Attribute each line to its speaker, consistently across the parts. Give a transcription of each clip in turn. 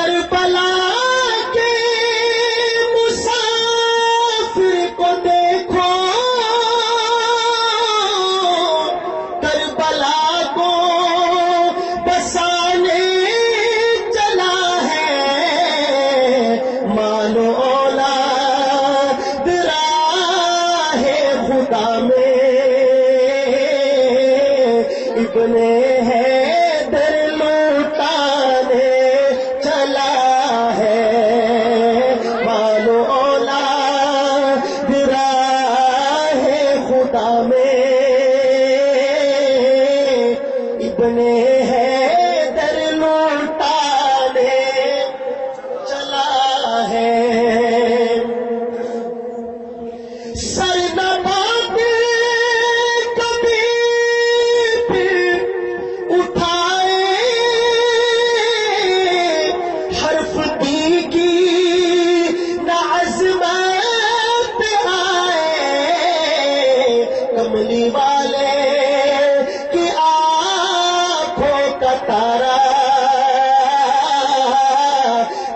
Speaker 1: کربلا کے مسافر کو دیکھو، کربلا کو بسانے چلا ہے، مانو اولاد راہ خدا میں ابن حیدر لوٹانے چلا ہے، مانو اولاد راہ خدا میں ابن حیدر لوٹانے چلا ہے۔ سر نباتے کبھی پھر اٹھائے، حرف دی کی نہ عظمت آئے، کملی والے کی آنکھوں کا تارا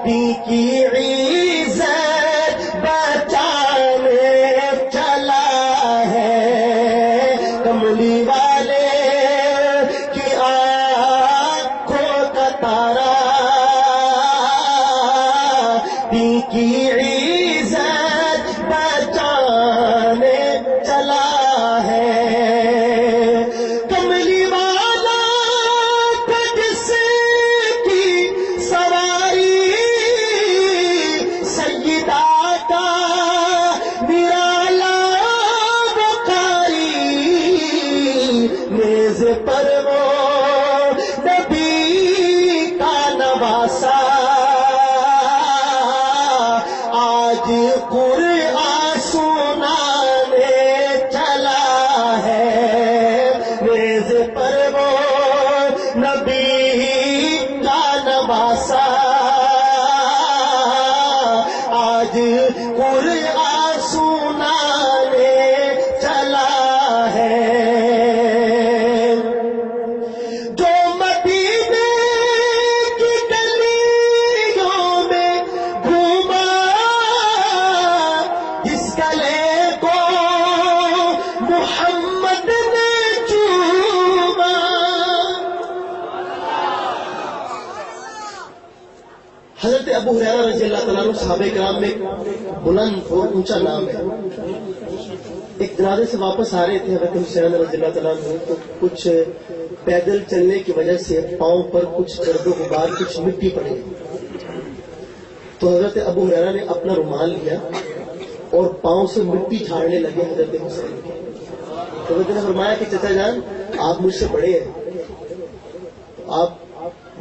Speaker 1: دی کی عزت بچانے چلا ہے، کملی والے کی آنکھوں کا تارا دی کی عزت بچانے چلا ہے، کملی والا تھا جس کی سواری سیدہ کا نرالا بخاری، میز پر وہ نبی کا نواسا، آج قرآن سنانے چلا ہے، میز پر وہ نبی کا نواسا، آج قرآن سنانے چلا ہے۔ جو مدینے کی گلیوں میں گھوما، جس گلے کو محمد نے چوما، حضرت ابو ہریرہ رضی اللہ تعالیٰ عنہ صحابہ کرام میں بلند اور اونچا نام ہے۔ ایک جنازے سے واپس آ رہے تھے حضرت حسین رضی اللہ تعالیٰ عنہ، تو کچھ پیدل چلنے کی وجہ سے پاؤں پر کچھ گرد و غبار، کچھ مٹی پڑی، تو حضرت ابو ہریرہ نے اپنا رومال لیا اور پاؤں سے مٹی جھاڑنے لگے حضرت حسین کے۔ تو حضرت نے فرمایا کہ چچا جان آپ مجھ سے بڑے ہیں، آپ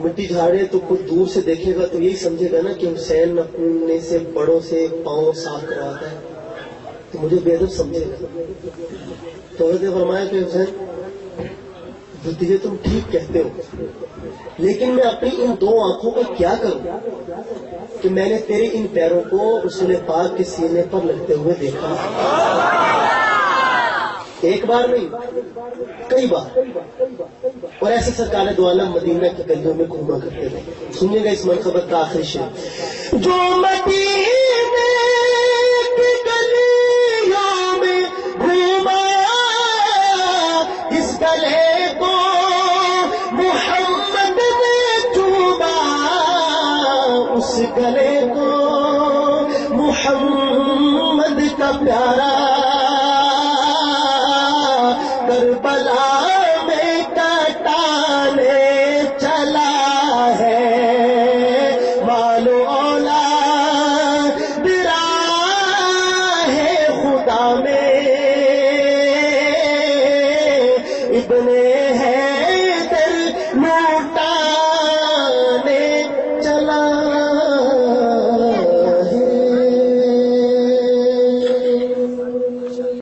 Speaker 1: مٹی جھاڑے تو کچھ دور سے دیکھے گا تو یہی سمجھے گا نا کہ حسین اپنے سے بڑوں سے پاؤں صاف کرواتا ہے، تو مجھے بے ادب سمجھے گا۔ تو حضرت نے فرمایا کہ حسین بھتیجے تم ٹھیک کہتے ہو، لیکن میں اپنی ان دو آنکھوں کو کیا کروں کہ میں نے تیرے ان پیروں کو رسول پاک کے سینے پر لگتے ہوئے دیکھا، ایک بار نہیں کئی بار، اور ایسے سرکار دو عالم مدینہ کی گلیوں میں گھوما کرتے تھے۔ سنیے گا اس منقبت کا آخری شعر، جو مدینے کی گلیوں میں گھوما، اس گلے کو محمد نے چوما، اس گلے کو محمد کا پیارا کربلا میں کٹانے چلا ہے، مانو اولاد راہ خدا میں ابن حیدر لوٹا